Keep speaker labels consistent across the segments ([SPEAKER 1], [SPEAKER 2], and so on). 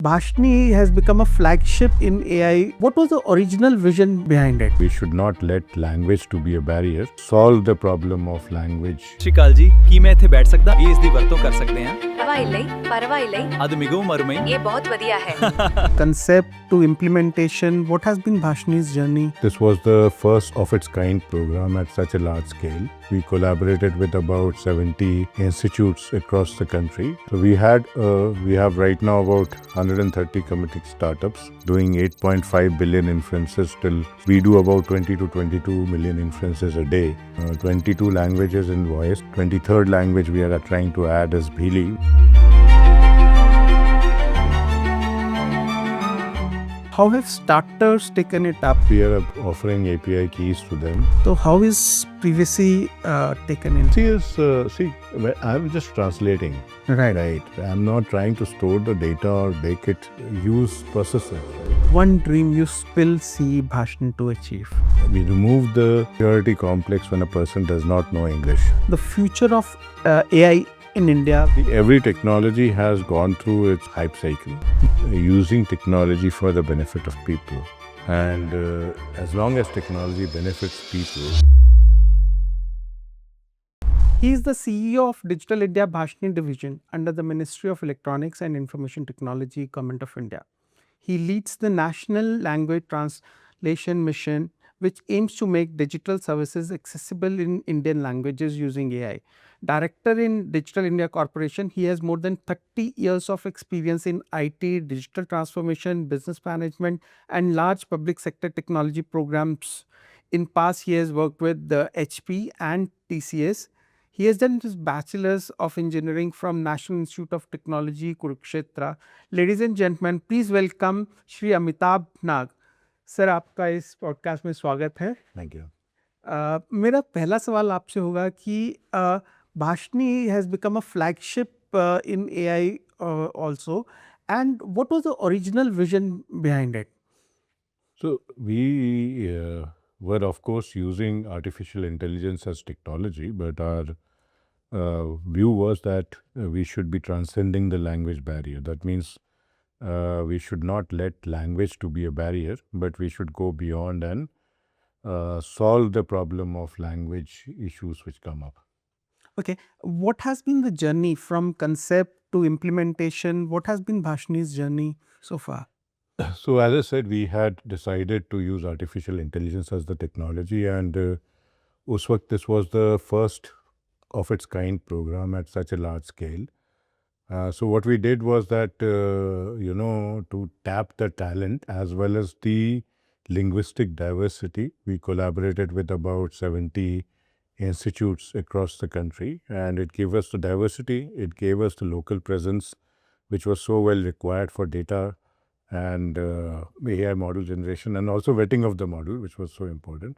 [SPEAKER 1] Bhashni has become a flagship in AI. What was the original vision behind it?
[SPEAKER 2] We should not let language to be a barrier. Solve the problem of language.
[SPEAKER 3] ਸ਼ਿਕਾਲ ਜੀ ਕੀ ਮੈਂ ਇੱਥੇ ਬੈਠ ਸਕਦਾ ਵੀ ਇਸ ਦੀ ਵਰਤੋਂ ਕਰ ਸਕਦੇ ਹਾਂ
[SPEAKER 4] ਪਰਵਾਈ ਲਈ
[SPEAKER 3] ಅದು ಮಿಗವು ಮರುಮೈ
[SPEAKER 4] ਇਹ ਬਹੁਤ ਵਧੀਆ ਹੈ
[SPEAKER 1] Concept to implementation. What has been Bhashni's journey?
[SPEAKER 2] This was the first of its kind program at such a large scale. We collaborated with about 70 institutes across the country. So we have right now about 130 committed startups doing 8.5 billion inferences till we do about 20 to 22 million inferences a day. 22 languages in voice. 23rd language we are trying to add is Bhili.
[SPEAKER 1] How have starters taken it up?
[SPEAKER 2] We are offering API keys to them.
[SPEAKER 1] So how is privacy taken in?
[SPEAKER 2] I'm just translating.
[SPEAKER 1] Right.
[SPEAKER 2] I'm not trying to store the data or make it use processors. Right?
[SPEAKER 1] One dream you still see Bhashni to achieve.
[SPEAKER 2] We remove the security complex when a person does not know English.
[SPEAKER 1] The future of AI in India.
[SPEAKER 2] Every technology has gone through its hype cycle, using technology for the benefit of people. And as long as technology benefits people.
[SPEAKER 1] He is the CEO of Digital India Bhashni Division under the Ministry of Electronics and Information Technology, Government of India. He leads the National Language Translation Mission, which aims to make digital services accessible in Indian languages using AI. Director in Digital India Corporation, he has more than 30 years of experience in IT, digital transformation, business management, and large public sector technology programs. In past, he has worked with the HP and TCS. He has done his Bachelor's of Engineering from National Institute of Technology, Kurukshetra. Ladies and gentlemen, please welcome Shri Amitabh Nag. Sir आपका इस podcast में स्वागत है.
[SPEAKER 2] Thank you.
[SPEAKER 1] मेरा पहला सवाल आपसे होगा कि Bhashni has become a flagship in AI also, and what was the original vision behind it?
[SPEAKER 2] So we were of course using artificial intelligence as technology, but our view was that we should be transcending the language barrier. That means we should not let language to be a barrier, but we should go beyond and solve the problem of language issues which come up.
[SPEAKER 1] Okay, what has been the journey from concept to implementation? What has been Bhashni's journey so far?
[SPEAKER 2] So as I said, we had decided to use artificial intelligence as the technology, and us waqt this was the first of its kind program at such a large scale. So what we did was that, to tap the talent as well as the linguistic diversity, we collaborated with about 70 institutes across the country, and it gave us the diversity, it gave us the local presence, which was so well required for data and AI model generation, and also vetting of the model, which was so important.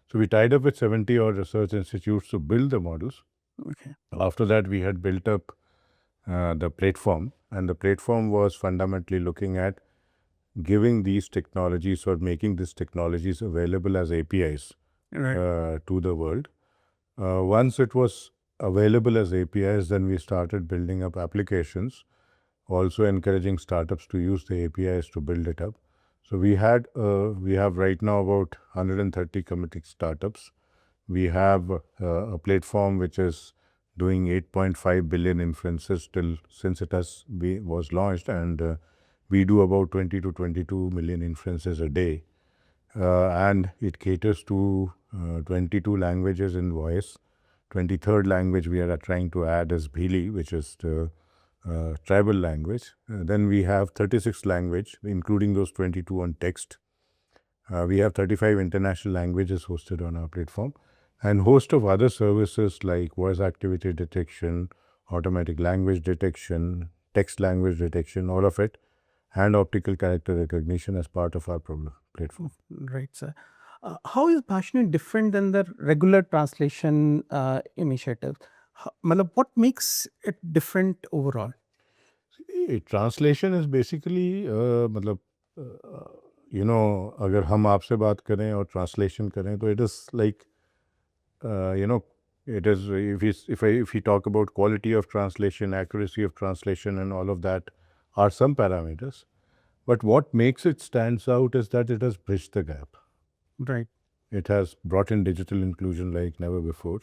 [SPEAKER 2] So we tied up with 70 odd research institutes to build the models.
[SPEAKER 1] Okay.
[SPEAKER 2] After that, we had built up the platform, and the platform was fundamentally looking at giving these technologies or making these technologies available as APIs to the world. Once it was available as APIs, then we started building up applications, also encouraging startups to use the APIs to build it up. So we have right now about 130 committed startups. We have a platform which is doing 8.5 billion inferences since it was launched, and we do about 20 to 22 million inferences a day. And it caters to 22 languages in voice. 23rd language we are trying to add is Bhili, which is the tribal language. Then we have 36 language, including those 22 on text. We have 35 international languages hosted on our platform, and host of other services like voice activity detection, automatic language detection, text language detection, all of it, and optical character recognition as part of our platform.
[SPEAKER 1] Right, sir. How is Bhashni different than the regular translation initiative? What makes it different overall?
[SPEAKER 2] Translation is basically अगर हम आपसे बात करें और translation करें तो it is like it is if we talk about quality of translation, accuracy of translation, and all of that, are some parameters. But what makes it stands out is that it has bridged the gap.
[SPEAKER 1] Right.
[SPEAKER 2] It has brought in digital inclusion like never before.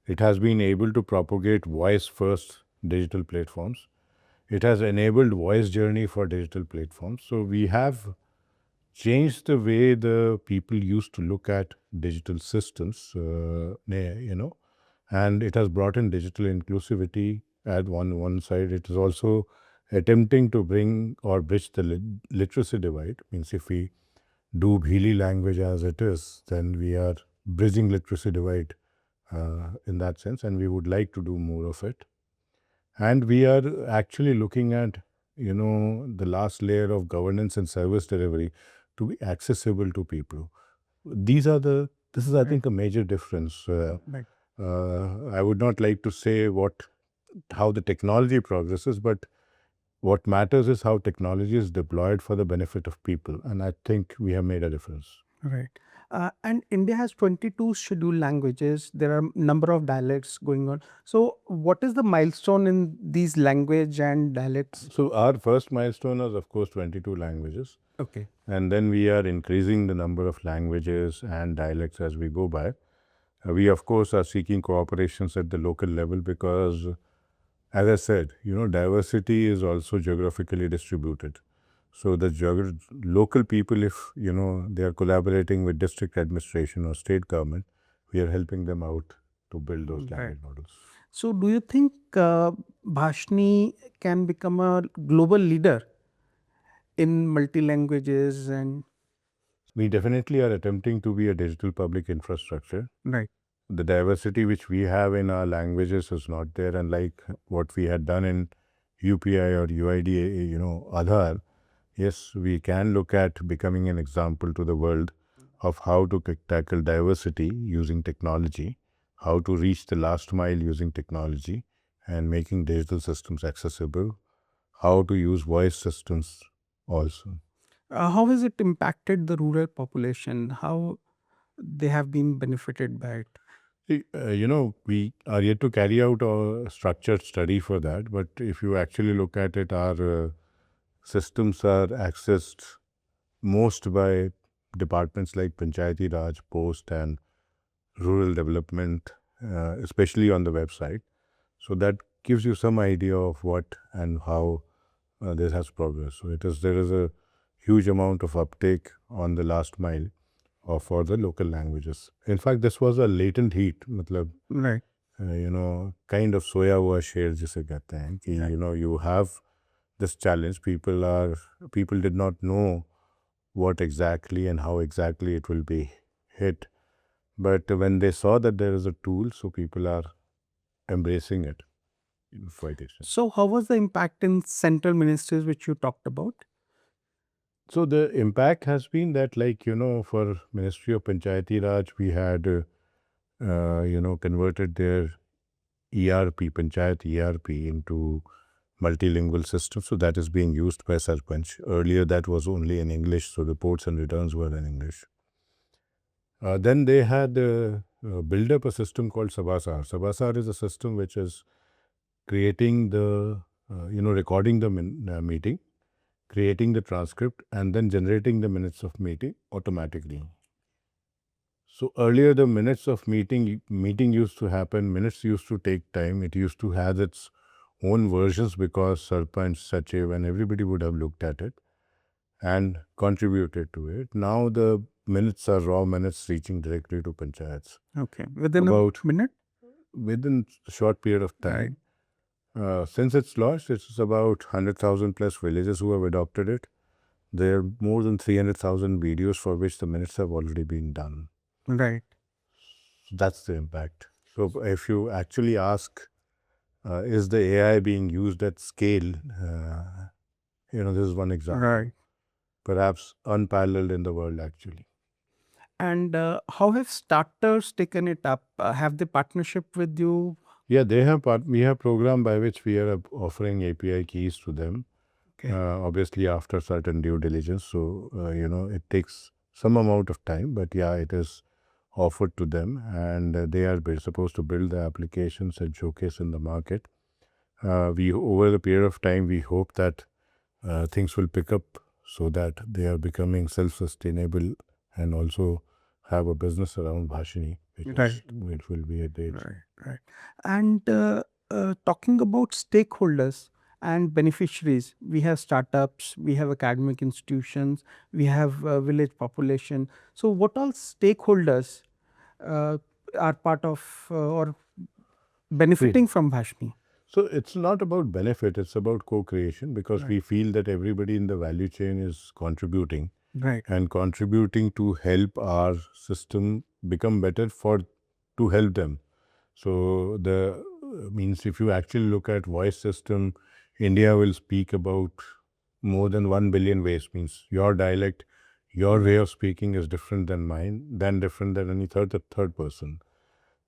[SPEAKER 2] It has been able to propagate voice-first digital platforms. It has enabled voice journey for digital platforms. So we have changed the way the people used to look at digital systems, and it has brought in digital inclusivity at one side. It is also attempting to bring or bridge the literacy divide. Means if we do Bhili language as it is, then we are bridging literacy divide in that sense, and we would like to do more of it. And we are actually looking at, the last layer of governance and service delivery to be accessible to people. This is, I think, a major difference.
[SPEAKER 1] Right.
[SPEAKER 2] I would not like to say how the technology progresses, but what matters is how technology is deployed for the benefit of people. And I think we have made a difference.
[SPEAKER 1] Right. And India has 22 scheduled languages. There are number of dialects going on. So what is the milestone in these language and dialects?
[SPEAKER 2] So our first milestone is, of course, 22 languages.
[SPEAKER 1] Okay.
[SPEAKER 2] And then we are increasing the number of languages and dialects as we go by. We, of course, are seeking cooperations at the local level because, as I said, diversity is also geographically distributed. So the local people, if, they are collaborating with district administration or state government, we are helping them out to build those
[SPEAKER 1] Right.
[SPEAKER 2] language models.
[SPEAKER 1] So do you think Bhashni can become a global leader in multi languages and
[SPEAKER 2] We definitely are attempting to be a digital public infrastructure.
[SPEAKER 1] right?
[SPEAKER 2] The diversity which we have in our languages is not there, and like what we had done in UPI or UID, Aadhaar, yes, we can look at becoming an example to the world of how to tackle diversity using technology, how to reach the last mile using technology and making digital systems accessible, how to use voice systems also.
[SPEAKER 1] How has it impacted the rural population? How they have been benefited by it?
[SPEAKER 2] See, we are yet to carry out a structured study for that, but if you actually look at it, our systems are accessed most by departments like Panchayati Raj, Post, and Rural Development, especially on the website. So that gives you some idea of what and how this has progressed. So there is a huge amount of uptake on the last mile for the local languages. In fact, this was a latent heat, matlab,
[SPEAKER 1] Right.
[SPEAKER 2] kind of soya hua sher jise kehte hain ki, you have this challenge. People did not know what exactly and how exactly it will be hit. But when they saw that there is a tool, so people are embracing it. Quite interesting.
[SPEAKER 1] So how was the impact in central ministries which you talked about?
[SPEAKER 2] So the impact has been that, like, for Ministry of Panchayati Raj, we had, converted their ERP, Panchayat ERP, into multilingual system. So that is being used by Sarpanch. Earlier, that was only in English, so reports and returns were in English. Then they had built up a system called Sabasar. Sabasar is a system which is creating recording the meeting, creating the transcript, and then generating the minutes of meeting automatically. So earlier, the minutes of meeting used to happen, minutes used to take time. It used to have its own versions because Sarpanch, Sachiv, and everybody would have looked at it and contributed to it. Now the minutes are raw minutes reaching directly to panchayats.
[SPEAKER 1] Okay. Within
[SPEAKER 2] About-
[SPEAKER 1] a minute?
[SPEAKER 2] Within a short period of time. Since it's launched, it's about 100,000 plus villages who have adopted it. There are more than 300,000 videos for which the minutes have already been done.
[SPEAKER 1] Right.
[SPEAKER 2] So that's the impact. So if you actually ask, is the AI being used at scale? This is one example.
[SPEAKER 1] Right.
[SPEAKER 2] Perhaps unparalleled in the world, actually.
[SPEAKER 1] And how have starters taken it up? Have they partnership with you?
[SPEAKER 2] Yeah, we have program by which we are offering API keys to them.
[SPEAKER 1] Okay.
[SPEAKER 2] Obviously, after certain due diligence. So, it takes some amount of time, but yeah, it is offered to them, and they are supposed to build the applications and showcase in the market. Over the period of time, we hope that things will pick up so that they are becoming self-sustainable and also have a business around Bhashini, which will be a great.
[SPEAKER 1] Right. And talking about stakeholders and beneficiaries, we have startups, we have academic institutions, we have village population. So, what all stakeholders uh, are part of or benefiting from Bhashni?
[SPEAKER 2] So it's not about benefit, it's about co-creation, because we feel that everybody in the value chain is contributing
[SPEAKER 1] Right.
[SPEAKER 2] and contributing to help our system become better to help them. So the means if you actually look at voice system, India will speak about more than 1 billion ways. Means your dialect, your way of speaking is different than mine, different than any third person.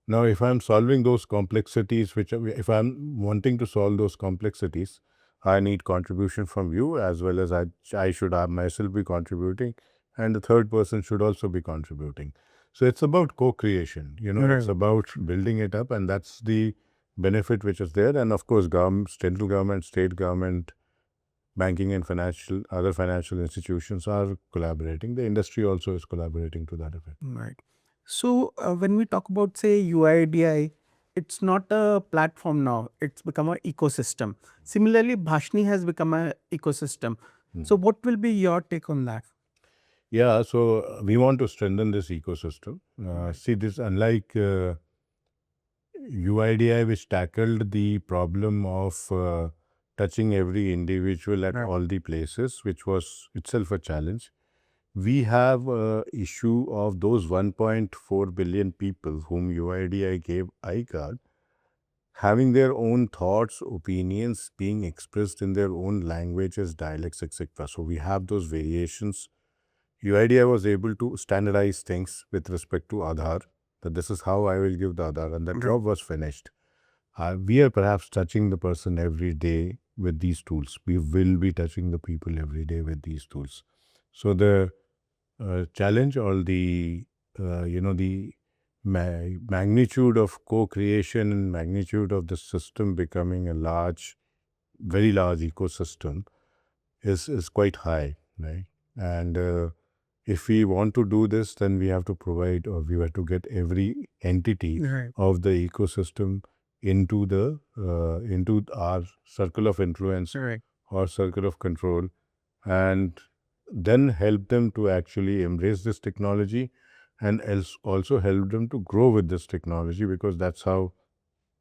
[SPEAKER 2] Now, if I'm solving those complexities, if I'm wanting to solve those complexities, I need contribution from you, as well as I should myself be contributing, and the third person should also be contributing. So it's about co-creation, it's about building it up, and that's the benefit which is there. And of course, central government, state government, banking and other financial institutions are collaborating. The industry also is collaborating to that effect.
[SPEAKER 1] Right. So, when we talk about, say, UIDI, it's not a platform now, it's become an ecosystem. Similarly, Bhashni has become an ecosystem. So, what will be your take on that?
[SPEAKER 2] Yeah, so we want to strengthen this ecosystem. See, this unlike UIDI, which tackled the problem of touching every individual at all the places, which was itself a challenge. We have an issue of those 1.4 billion people whom UIDI gave iCard, having their own thoughts, opinions being expressed in their own languages, dialects, etc. So we have those variations. UIDI was able to standardize things with respect to Aadhaar, that this is how I will give the Aadhaar, and that job was finished. We are perhaps touching the person every day with these tools. We will be touching the people every day with these tools. So the challenge or the magnitude of co-creation and magnitude of the system becoming a very large ecosystem is quite high, right? And if we want to do this, then we have to provide, or we have to get every entity of the ecosystem into our circle of influence or circle of control, and then help them to actually embrace this technology, and also help them to grow with this technology, because that's how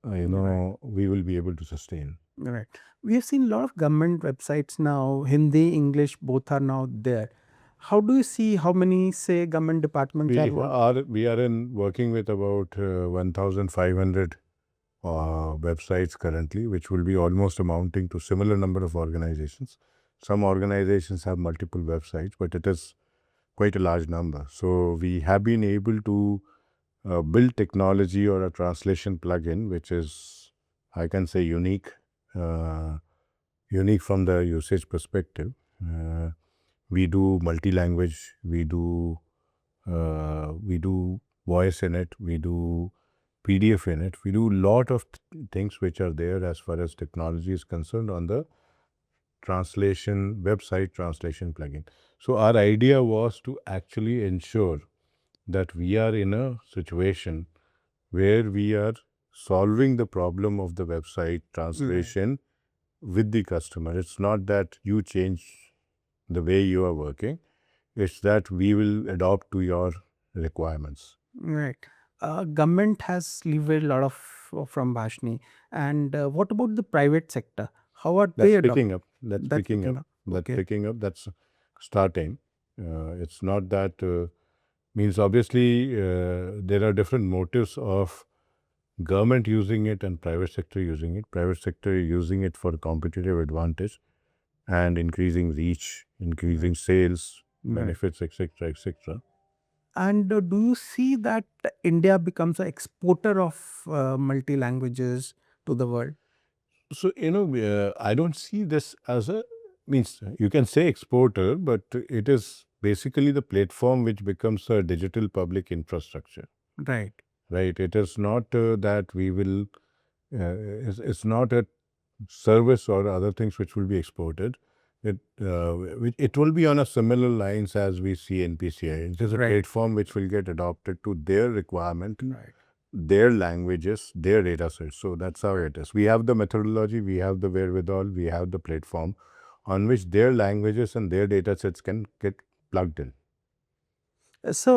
[SPEAKER 2] we will be able to sustain.
[SPEAKER 1] Right. We have seen a lot of government websites now, Hindi, English, both are now there. How do you see how many, say, government departments
[SPEAKER 2] We are working with about 1,500 websites currently, which will be almost amounting to similar number of organizations. Some organizations have multiple websites, but it is quite a large number. So we have been able to build technology or a translation plugin, which is, I can say, unique from the usage perspective. We do multi-language, we do voice in it, we do PDF in it, we do a lot of things which are there as far as technology is concerned on the website translation plugin. So our idea was to actually ensure that we are in a situation where we are solving the problem of the website translation with the customer. It's not that you change the way you are working, it's that we will adopt to your requirements.
[SPEAKER 1] Right. Government has leveraged a lot of from Bhashni. And what about the private sector? How are they
[SPEAKER 2] That's
[SPEAKER 1] adopting?
[SPEAKER 2] picking up. That's picking up. That's picking up. That's starting. It's not that means obviously there are different motives of government using it and private sector using it. Private sector using it for competitive advantage and increasing reach, increasing sales, benefits, etc., etc.
[SPEAKER 1] And do you see that India becomes an exporter of multi languages to the world?
[SPEAKER 2] So, I don't see this as means you can say exporter, but it is basically the platform which becomes a digital public infrastructure.
[SPEAKER 1] Right.
[SPEAKER 2] Right. It is not that we will, it's not a service or other things which will be exported. It will be on a similar lines as we see in PCI. It is a
[SPEAKER 1] Right.
[SPEAKER 2] platform which will get adopted to their requirement,
[SPEAKER 1] Right.
[SPEAKER 2] their languages, their data sets. So that's how it is. We have the methodology, we have the wherewithal, we have the platform on which their languages and their data sets can get plugged in.
[SPEAKER 1] सो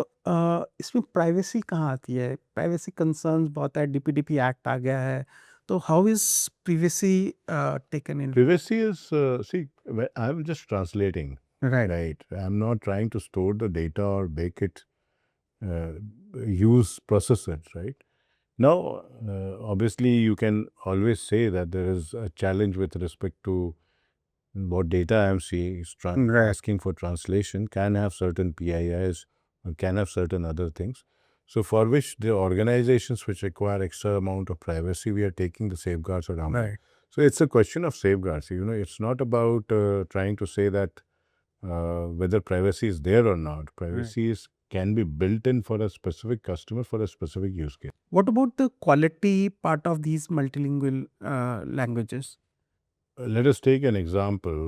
[SPEAKER 1] इसमें privacy कहाँ आती है? Privacy concerns बहुत है, DPDP act आ गया है, तो how is privacy taken in?
[SPEAKER 2] Privacy is, I'm just translating,
[SPEAKER 1] right,
[SPEAKER 2] right? I'm not trying to store the data or make it, uh, process it, right? Now, obviously, you can always say that there is a challenge with respect to what data I'm seeing is
[SPEAKER 1] Right.
[SPEAKER 2] asking for translation can have certain PIIs or can have certain other things. So for which the organizations which require extra amount of privacy, we are taking the safeguards around.
[SPEAKER 1] Right,
[SPEAKER 2] So it's a question of safeguards. It's not about trying to say that whether privacy is there or not. Privacy can be built in for a specific customer for a specific use case.
[SPEAKER 1] What about the quality part of these multilingual languages?
[SPEAKER 2] Let us take an example.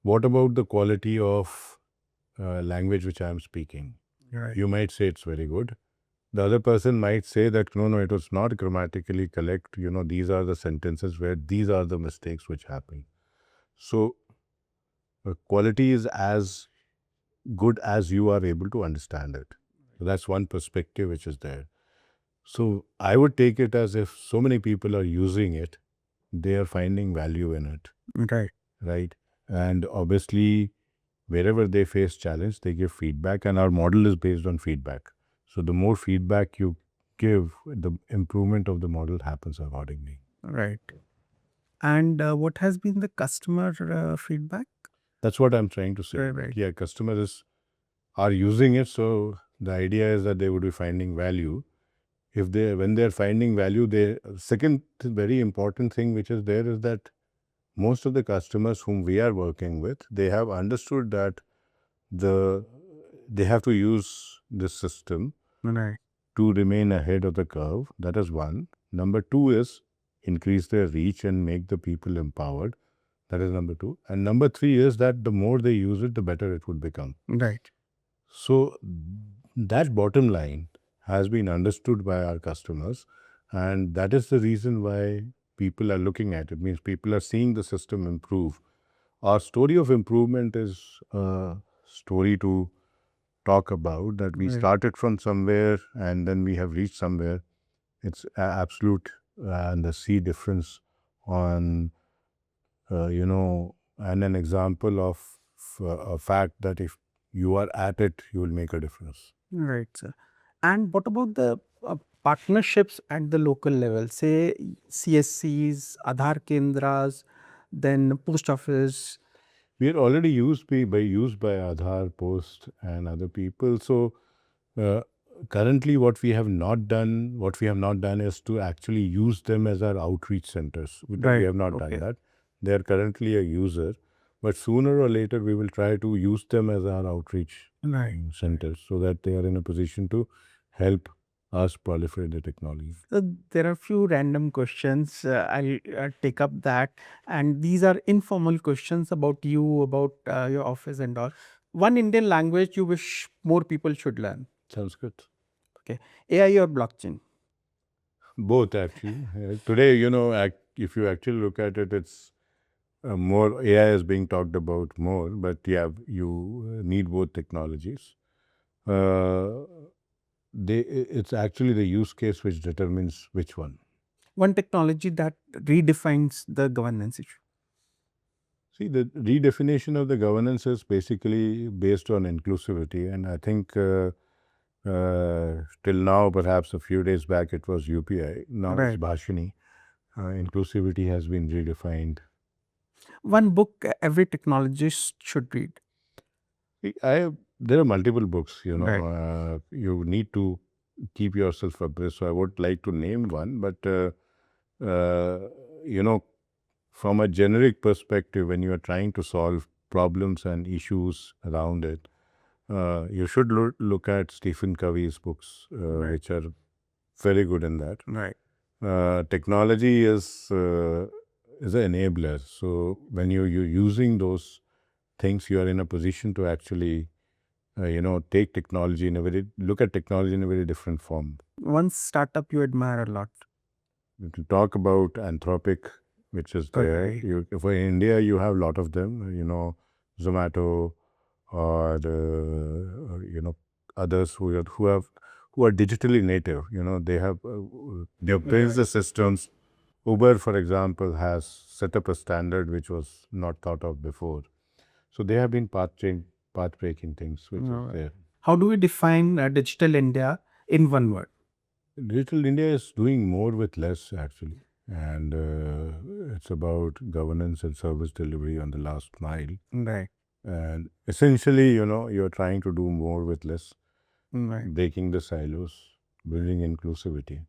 [SPEAKER 2] What about the quality of language which I am speaking?
[SPEAKER 1] Right,
[SPEAKER 2] You might say it's very good. The other person might say that no, it was not grammatically correct. These are the sentences where these are the mistakes which happen. So, quality is as good as you are able to understand it. So that's one perspective which is there. So I would take it as if so many people are using it, they are finding value in it,
[SPEAKER 1] right,
[SPEAKER 2] right? And obviously, wherever they face challenge, they give feedback, and our model is based on feedback. So the more feedback you give, the improvement of the model happens accordingly.
[SPEAKER 1] Right. And what has been the customer feedback?
[SPEAKER 2] That's what I'm trying to say.
[SPEAKER 1] Right.
[SPEAKER 2] Yeah, customers are using it, so the idea is that they would be finding value. When they're finding value, second very important thing which is there is that most of the customers whom we are working with, they have understood that they have to use this system
[SPEAKER 1] Right,
[SPEAKER 2] to remain ahead of the curve. That is one. Number two is increase their reach and make the people empowered. That is number two. And number three is that the more they use it, the better it would become.
[SPEAKER 1] right,
[SPEAKER 2] So that bottom line has been understood by our customers, and that is the reason why people are looking at it. Means people are seeing the system improve. Our story of improvement is a story to talk about, that we
[SPEAKER 1] Right.
[SPEAKER 2] started from somewhere and then we have reached somewhere. It's absolute and the sea difference on, and an example of a fact that if you are at it, you will make a difference.
[SPEAKER 1] right, sir. And what about the partnerships at the local level? Say CSCs, Aadhaar Kendras, then post office.
[SPEAKER 2] We are already used by Aadhaar, Post, and other people. So currently, what we have not done is to actually use them as our outreach centers. We
[SPEAKER 1] Right,
[SPEAKER 2] have not
[SPEAKER 1] okay.
[SPEAKER 2] done that. They are currently a user, but sooner or later we will try to use them as our outreach
[SPEAKER 1] Right.
[SPEAKER 2] centers so that they are in a position to help us proliferate the technology.
[SPEAKER 1] So there are few random questions. I'll take up that, and these are informal questions about you, about your office and all. One Indian language you wish more people should learn?
[SPEAKER 2] Sounds good.
[SPEAKER 1] AI or blockchain?
[SPEAKER 2] Both, actually. Today, if you actually look at it, it's more AI is being talked about more, but yeah, you need both technologies. It's actually the use case which determines which one.
[SPEAKER 1] One technology that redefines the governance issue.
[SPEAKER 2] See, the redefinition of the governance is basically based on inclusivity, and I think till now, perhaps a few days back, it was UPI. Now
[SPEAKER 1] Right.
[SPEAKER 2] it's Bhashini. Inclusivity has been redefined.
[SPEAKER 1] One book every technologist should read.
[SPEAKER 2] There are multiple books,
[SPEAKER 1] Right.
[SPEAKER 2] you need to keep yourself abreast. So I would like to name one, but, from a generic perspective, when you are trying to solve problems and issues around it, you should look at Stephen Covey's books,
[SPEAKER 1] Right.
[SPEAKER 2] which are very good in that.
[SPEAKER 1] Right.
[SPEAKER 2] Technology is is an enabler. So when you're using those things, you are in a position to actually, take technology look at technology in a very different form.
[SPEAKER 1] One startup you admire a lot.
[SPEAKER 2] To talk about Anthropic, which is there.
[SPEAKER 1] Okay.
[SPEAKER 2] For India, you have a lot of them, Zomato or, others who are digitally native. They have built the systems. Uber, for example, has set up a standard which was not thought of before. So they have been path-breaking things, which is there.
[SPEAKER 1] How do we define digital India in one word?
[SPEAKER 2] Digital India is doing more with less, actually. And it's about governance and service delivery on the last mile.
[SPEAKER 1] Right.
[SPEAKER 2] And essentially, you're trying to do more with less,
[SPEAKER 1] Right.
[SPEAKER 2] breaking the silos, building inclusivity.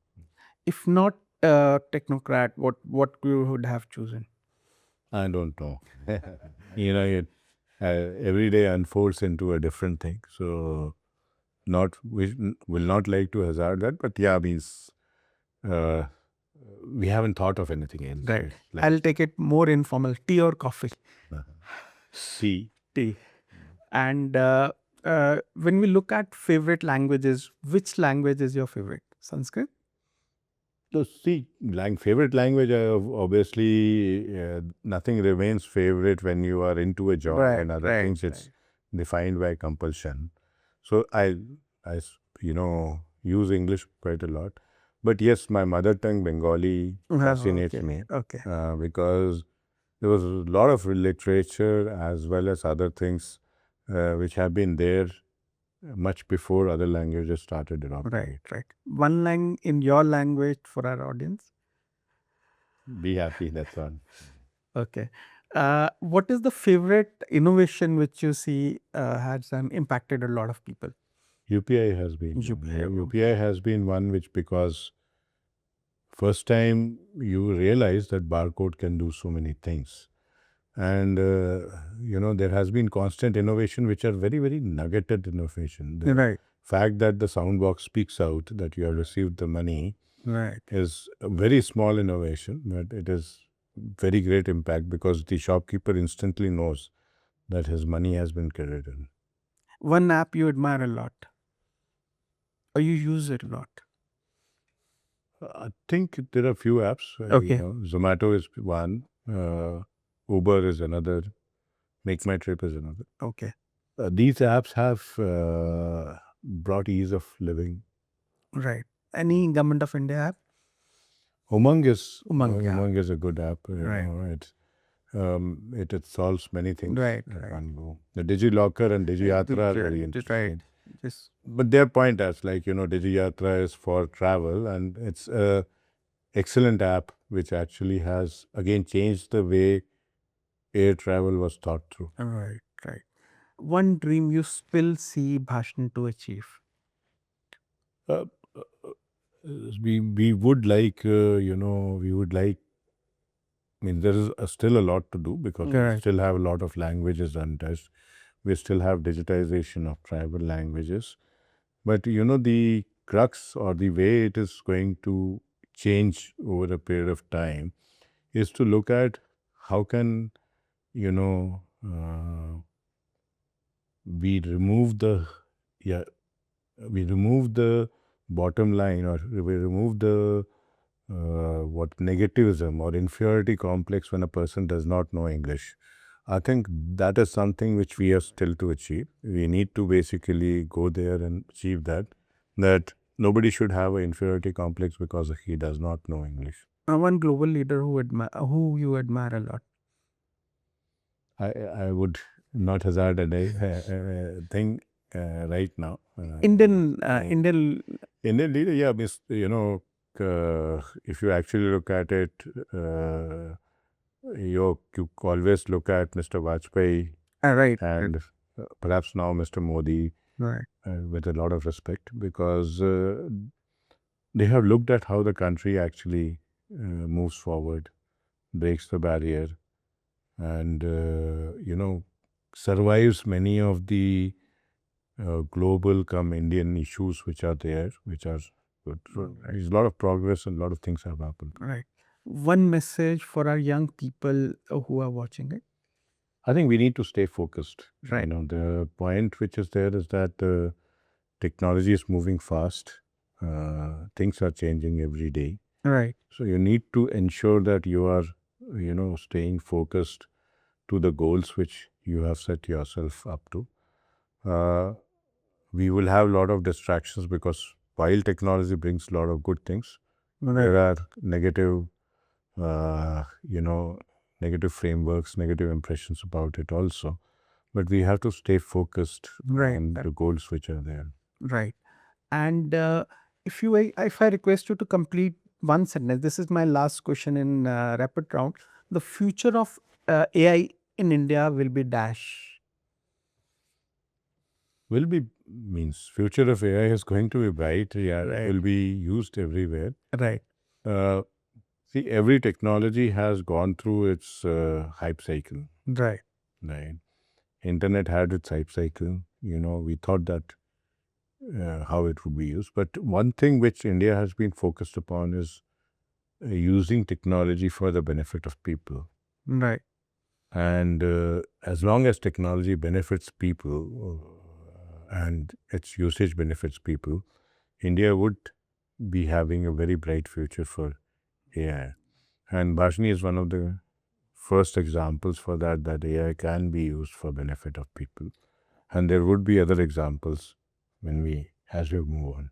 [SPEAKER 1] If not technocrat, what you would have chosen?
[SPEAKER 2] I don't know. Every day unfolds into a different thing. So we will not like to hazard that, but yeah, means we haven't thought of anything else.
[SPEAKER 1] Right. I'll take it more informal. Tea or coffee?
[SPEAKER 2] See.
[SPEAKER 1] Tea. And when we look at favorite languages, which language is your favorite? Sanskrit?
[SPEAKER 2] So see, favorite language, obviously, nothing remains favorite when you are into a job and other things. It's defined by compulsion. So I use English quite a lot. But yes, my mother tongue Bengali fascinates me.
[SPEAKER 1] Okay.
[SPEAKER 2] Because there was a lot of literature as well as other things which have been there much before other languages started adopting.
[SPEAKER 1] Right. One line in your language for our audience.
[SPEAKER 2] Be happy, that's one.
[SPEAKER 1] Okay. What is the favorite innovation which you see has impacted a lot of people?
[SPEAKER 2] UPI has been. UPI has been one which, because first time you realize that barcode can do so many things. And, there has been constant innovation which are very, very nuggeted innovation. The fact that the sound box speaks out that you have received the money is a very small innovation, but it is very great impact because the shopkeeper instantly knows that his money has been credited.
[SPEAKER 1] One app you admire a lot or you use it a lot?
[SPEAKER 2] I think there are a few apps.
[SPEAKER 1] Okay.
[SPEAKER 2] Zomato is one. Uber is another. Make My Trip is another.
[SPEAKER 1] Okay.
[SPEAKER 2] These apps have brought ease of living.
[SPEAKER 1] Right. Any Government of India app?
[SPEAKER 2] Umang is a good app. It solves many things.
[SPEAKER 1] Right.
[SPEAKER 2] The DigiLocker and DigiYatra are very interesting.
[SPEAKER 1] Yes.
[SPEAKER 2] But their point is DigiYatra is for travel, and it's a excellent app which actually has again changed the way air travel was thought through.
[SPEAKER 1] Right. One dream you still see Bhashan to achieve?
[SPEAKER 2] We would like, there is still a lot to do because we still have a lot of languages untouched. We still have digitization of tribal languages. But, the crux or the way it is going to change over a period of time is to look at how can, we remove the bottom line, or we remove the negativism or inferiority complex when a person does not know English. I think that is something which we are still to achieve. We need to basically go there and achieve that nobody should have an inferiority complex because he does not know English.
[SPEAKER 1] One global leader who you admire a lot?
[SPEAKER 2] I would not hazard a thing right now.
[SPEAKER 1] Indian
[SPEAKER 2] leader, yeah. If you actually look at it, you always look at Mr. Vajpayee, and perhaps now Mr. Modi, with a lot of respect, because they have looked at how the country actually moves forward, breaks the barrier, and survives many of the global Indian issues which are there, which are good. So there's a lot of progress and a lot of things have happened.
[SPEAKER 1] Right. one message for our young people who are watching it.
[SPEAKER 2] I think we need to stay focused.
[SPEAKER 1] Right.
[SPEAKER 2] You know, the point which is there is that the technology is moving fast. Things are changing every day.
[SPEAKER 1] Right.
[SPEAKER 2] So you need to ensure that you are, you know, staying focused to the goals which you have set yourself up to. We will have a lot of distractions because while technology brings a lot of good things, there are negative, negative frameworks, negative impressions about it also. But we have to stay focused
[SPEAKER 1] Right.
[SPEAKER 2] on the goals which are there.
[SPEAKER 1] Right. And if I request you to complete one sentence, this is my last question in rapid round. The future of AI in India will be dash.
[SPEAKER 2] Will be means future of AI is going to be bright. Yeah,
[SPEAKER 1] Right.
[SPEAKER 2] it will be used everywhere.
[SPEAKER 1] Right.
[SPEAKER 2] See, every technology has gone through its hype cycle.
[SPEAKER 1] Right.
[SPEAKER 2] Right. Internet had its hype cycle. You know, we thought that how it would be used. But one thing which India has been focused upon is using technology for the benefit of people.
[SPEAKER 1] Right.
[SPEAKER 2] And as long as technology benefits people and its usage benefits people, India would be having a very bright future for AI. And Bhashni is one of the first examples for that AI can be used for benefit of people. And there would be other examples as we move on.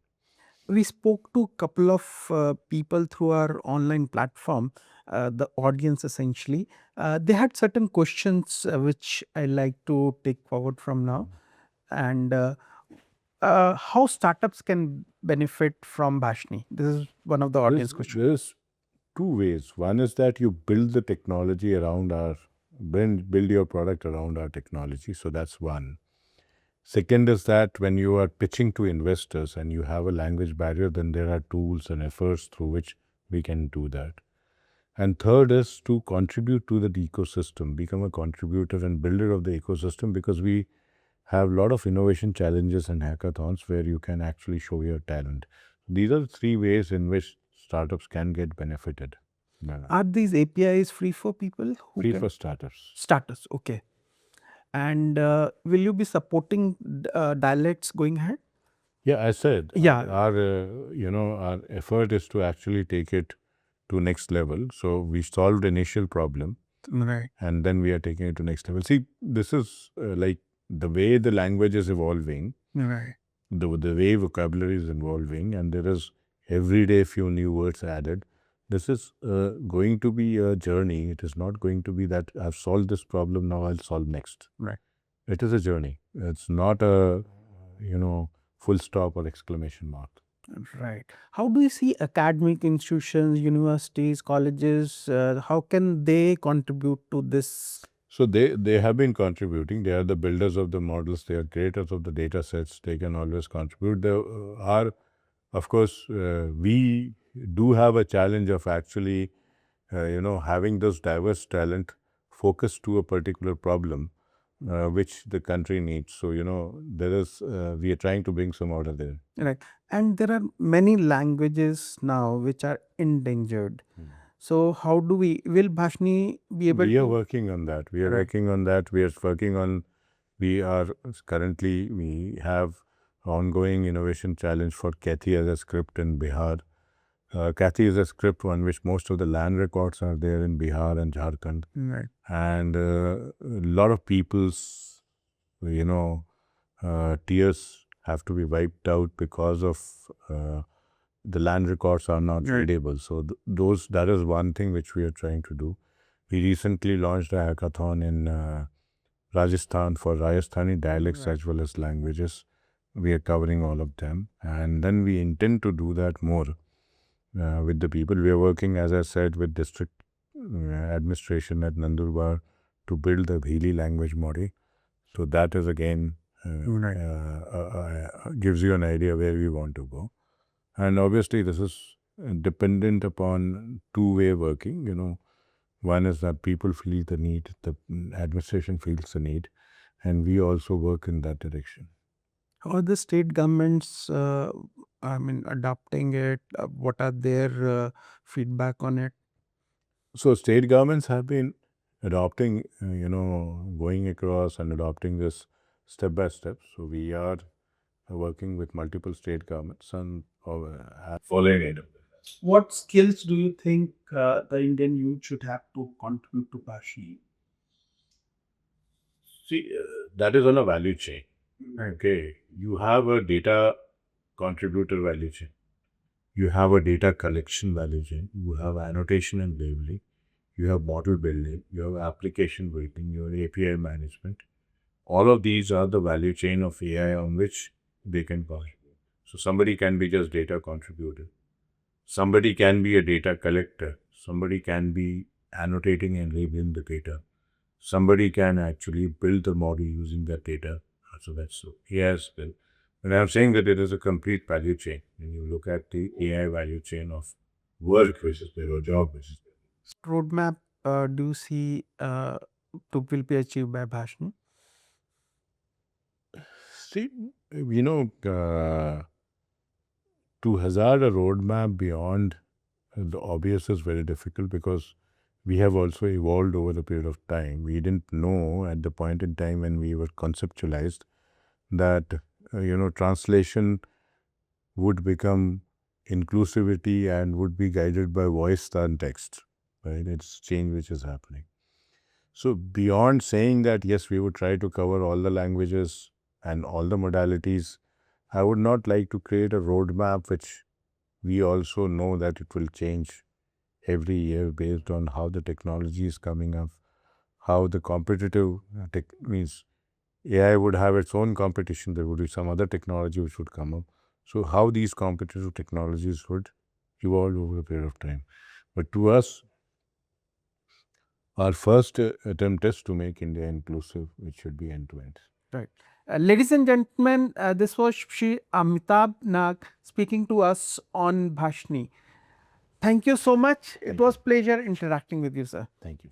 [SPEAKER 1] We spoke to a couple of people through our online platform, the audience essentially. They had certain questions which I like to take forward from now. And how startups can benefit from Bhashni? This is one of the audience questions.
[SPEAKER 2] There's two ways. One is that you build the technology around build your product around our technology. So that's one. Second is that when you are pitching to investors and you have a language barrier, then there are tools and efforts through which we can do that. And third is to contribute to the ecosystem, become a contributor and builder of the ecosystem, because we have a lot of innovation challenges and hackathons where you can actually show your talent. These are the three ways in which startups can get benefited.
[SPEAKER 1] Are these APIs free for people?
[SPEAKER 2] Free for startups.
[SPEAKER 1] Starters, okay. And will you be supporting dialects going ahead?
[SPEAKER 2] Yeah, I said,
[SPEAKER 1] Yeah.
[SPEAKER 2] our effort is to actually take it to next level. So we solved initial problem.
[SPEAKER 1] Right.
[SPEAKER 2] And then we are taking it to next level. See, this is like the way the language is evolving,
[SPEAKER 1] Right.
[SPEAKER 2] the way vocabulary is evolving, and there is every day few new words added. This is going to be a journey. It is not going to be that I've solved this problem, now I'll solve next.
[SPEAKER 1] Right.
[SPEAKER 2] It is a journey. It's not a, full stop or exclamation mark.
[SPEAKER 1] Right. How do you see academic institutions, universities, colleges, how can they contribute to this?
[SPEAKER 2] So they have been contributing. They are the builders of the models. They are creators of the data sets. They can always contribute. Of course, we do have a challenge of actually, having this diverse talent focused to a particular problem, which the country needs. So, we are trying to bring some order there.
[SPEAKER 1] Right. And there are many languages now which are endangered. So how will Bhashni be able
[SPEAKER 2] We are
[SPEAKER 1] to?
[SPEAKER 2] working on that. We are
[SPEAKER 1] Right.
[SPEAKER 2] working on that. We have ongoing innovation challenge for Kathy as a script in Bihar. Kathy is a script on which most of the land records are there in Bihar and Jharkhand.
[SPEAKER 1] Right.
[SPEAKER 2] And a lot of people's, tears have to be wiped out because of the land records are not
[SPEAKER 1] Right.
[SPEAKER 2] readable. So that is one thing which we are trying to do. We recently launched a hackathon in Rajasthan for Rajasthani dialects
[SPEAKER 1] Right.
[SPEAKER 2] as well as languages. We are covering all of them. And then we intend to do that more with the people. We are working, as I said, with district administration at Nandurbar to build the Bhili language model. So that is again gives you an idea where we want to go. And obviously this is dependent upon two-way working. One is that people feel the need, the administration feels the need, and we also work in that direction.
[SPEAKER 1] How are the state governments, adopting it? What are their feedback on it?
[SPEAKER 2] So state governments have been adopting, going across and adopting this step by step. So we are working with multiple state governments and following it.
[SPEAKER 1] What skills do you think the Indian youth should have to contribute to Bhashni?
[SPEAKER 2] See, that is on a value chain. Okay, you have a data contributor value chain. You have a data collection value chain. You have annotation and labeling. You have model building. You have application building. You have API management. All of these are the value chain of AI on which they can contribute. So somebody can be just data contributor. Somebody can be a data collector. Somebody can be annotating and labeling the data. Somebody can actually build the model using that data. So that's so AI has been. And I'm saying that it is a complete value chain. When you look at the AI value chain of work versus their job versus
[SPEAKER 1] Roadmap do you see will be achieved by Bhashni?
[SPEAKER 2] see, to hazard a roadmap beyond the obvious is very difficult because we have also evolved over the period of time. We didn't know at the point in time when we were conceptualized that, translation would become inclusivity and would be guided by voice than text, right? It's change which is happening. So beyond saying that, yes, we would try to cover all the languages and all the modalities, I would not like to create a roadmap which we also know that it will change every year based on how the technology is coming up, how the competitive means AI would have its own competition. There would be some other technology which would come up. So how these competitive technologies would evolve over a period of time. But to us, our first attempt is to make India inclusive, which should be end to end.
[SPEAKER 1] Right. Ladies and gentlemen, this was Shri Amitabh Nag speaking to us on Bhashni. Thank you so much. It was pleasure interacting with you, sir.
[SPEAKER 2] Thank you.